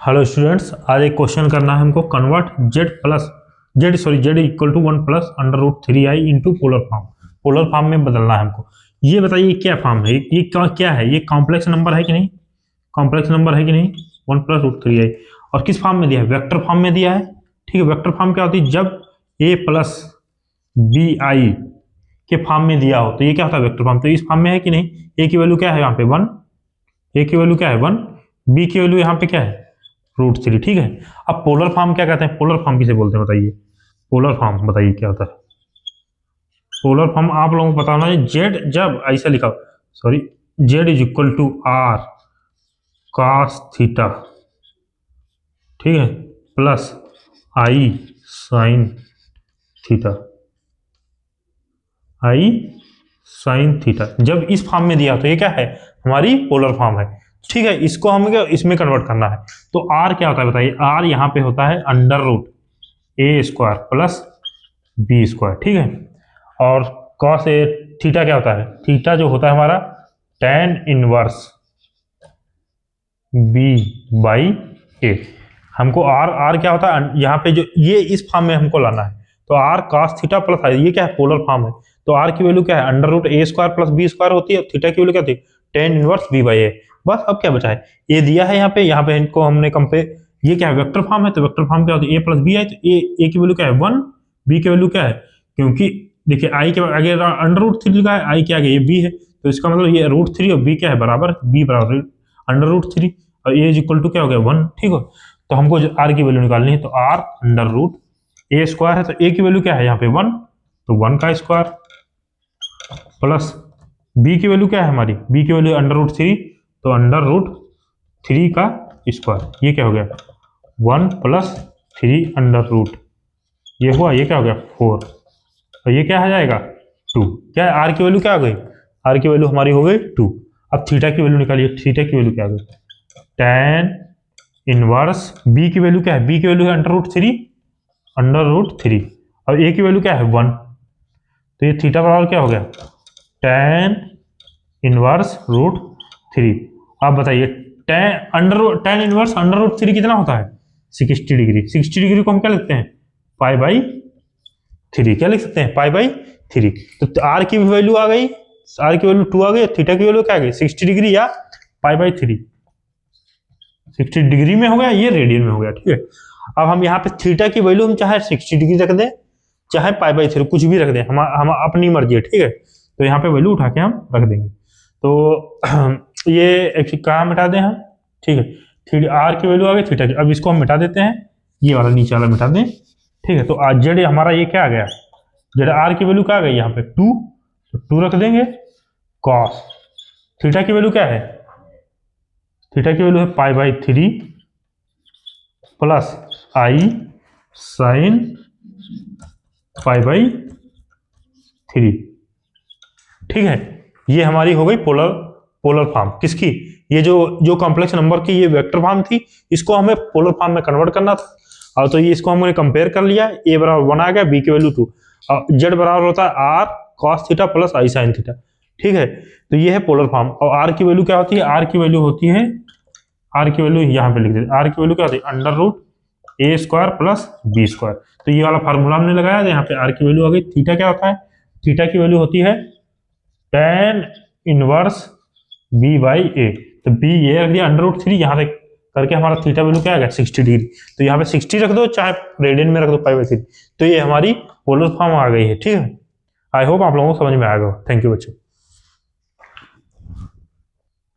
Hello students, आज एक question करना है हमको। Convert z equal to 1 plus under root 3i into polar form में बदलना है हमको। ये बताइए क्या फॉर्म है, ये क्या है, ये कॉम्प्लेक्स नंबर है कि नहीं, कॉम्प्लेक्स नंबर है कि नहीं। 1 प्लस रूट 3i और किस फॉर्म में दिया है, वेक्टर फॉर्म में दिया है। ठीक है, वेक्टर फॉर्म क्या होती है, जब a प्लस बी आई के फॉर्म में दिया हो तो ये क्या होता है, वेक्टर फॉर्म। तो इस फॉर्म में है कि नहीं। a की वैल्यू क्या है यहाँ पे 1, a की वैल्यू क्या है 1, b की वैल्यू यहाँ पे क्या है √3। ठीक है, अब पोलर फॉर्म क्या कहते हैं, पोलर फॉर्म किसे बोलते हैं बताइए, पोलर फॉर्म बताइए क्या होता है। पोलर फॉर्म आप लोगों को बताना है, जेड जब ऐसा लिखा, sorry, Z is equal to R cos theta, ठीक है, plus I sin theta, I sin theta. जब इस फॉर्म में दिया तो ये क्या है, हमारी पोलर फॉर्म है। ठीक है, इसको हमें क्या इसमें कन्वर्ट करना है। तो आर क्या होता है बताइए, आर यहाँ पे होता है under root A square plus B square. ठीक है, और कॉस ए थीटा क्या होता है, थीटा जो होता है हमारा tan इनवर्स बी बाई ए। हमको आर क्या होता है, यहाँ पे जो ये इस फॉर्म में हमको लाना है। तो आर कॉस थीटा प्लस आई, ये क्या है पोलर फॉर्म है। तो आर की वैल्यू क्या है, under root A square plus B square होती है। थीटा की वैल्यू क्या थी, tan इनवर्स बी बाई ए। बस अब क्या बचा है, ए दिया है यहाँ पे इनको हमने कंपेयर, ये क्या है वेक्टर फॉर्म है। तो वेक्टर फॉर्म क्या होती है, ए प्लस बी आई। तो ए की वैल्यू क्या है 1, बी की वैल्यू क्या है, क्योंकि देखिए आई के आगे अंडर रूट 3 लिखा है, आई के आगे ये बी है, तो इसका मतलब ये √3 और बी क्या है बराबर, बी बराबर अंडर रूट 3 और ए इज इक्वल टू क्या हो गया 1। ठीक हो, तो हमको आर की वैल्यू निकालनी है। तो R under root A square है, तो ए की वैल्यू क्या है यहाँ पे 1, तो 1 का स्क्वायर प्लस बी की वैल्यू क्या है हमारी, बी की वैल्यू अंडर रूट 3, तो अंडर रूट 3 का स्क्वायर, ये क्या हो गया 1 प्लस 3 अंडर रूट, ये हुआ, ये क्या हो गया 4, और ये क्या आ जाएगा 2। क्या है, आर की वैल्यू क्या आ गई, आर की वैल्यू हमारी हो गई 2। अब थीटा की वैल्यू निकालिए, थीटा की वैल्यू क्या आ गई, tan इनवर्स बी की वैल्यू क्या है, बी की वैल्यू है अंडर रूट 3 और ए की वैल्यू क्या है 1, तो ये थीटा बराबर क्या हो गया tan इनवर्स √3। आप बताइए tan इनवर्स अंडर रूट 3 कितना होता है 60 डिग्री। 60 डिग्री को हम क्या लिखते हैं पाई बाई 3, क्या लिख सकते हैं पाई बाई 3। तो आर की वैल्यू आ गई, आर की वैल्यू 2 आ गई, थीटा की वैल्यू क्या आ गई 60 डिग्री या पाई बाई 3। 60 डिग्री में हो गया, ये रेडियन में हो गया। ठीक है, अब हम यहाँ पे थीटा की वैल्यू हम चाहे 60 डिग्री रख दें चाहे पाई बाई 3, कुछ भी रख दें, हम अपनी मर्जी है। ठीक है, तो यहाँ पे वैल्यू उठा के हम रख देंगे। तो ये एक कहाँ मिटा दें हम, ठीक है, आर की वैल्यू आ गई थीटा की। अब इसको हम मिटा देते हैं, ये वाला नीचे वाला मिटा दें। ठीक है, तो आज जेड हमारा ये क्या आ गया, जेड आर की वैल्यू क्या आ गई यहाँ पे 2, तो 2 रख देंगे। कॉस थीटा की वैल्यू क्या है, थीटा की वैल्यू है pi by 3 plus I sine pi by 3। ठीक है, ये हमारी हो गई पोलर फॉर्म किसकी, ये जो कॉम्प्लेक्स नंबर की ये वेक्टर फॉर्म थी, इसको हमें पोलर फॉर्म में कन्वर्ट करना था। और तो ये इसको हमने कंपेयर कर लिया, ए बराबर 1 आ गया, बी की वैल्यू 2 और जेड बराबर होता है R cos theta plus I sin theta. ठीक है, तो ये है पोलर फॉर्म। और आर की वैल्यू क्या होती है, आर की वैल्यू होती है, आर की वैल्यू यहाँ पे लिख देते, आर की वैल्यू क्या होती है under root A square plus B square. तो ये वाला फार्मूला हमने लगाया, यहाँ पे आर की वैल्यू आ गई। थीटा क्या होता है, थीटा की वैल्यू होती है tan इनवर्स बी बाई ए, तो बी ये रख दिया अंडर रूट 3, यहाँ पे करके हमारा थीटा वैल्यू क्या आ गया 60 डिग्री। तो यहाँ पे 60 रख दो चाहे रेडियन में रख दो पाई बाई 3, तो ये हमारी पोलर फॉर्म आ गई है। ठीक है, आई होप आप लोगों को समझ में आ गया। थैंक यू बच्चों।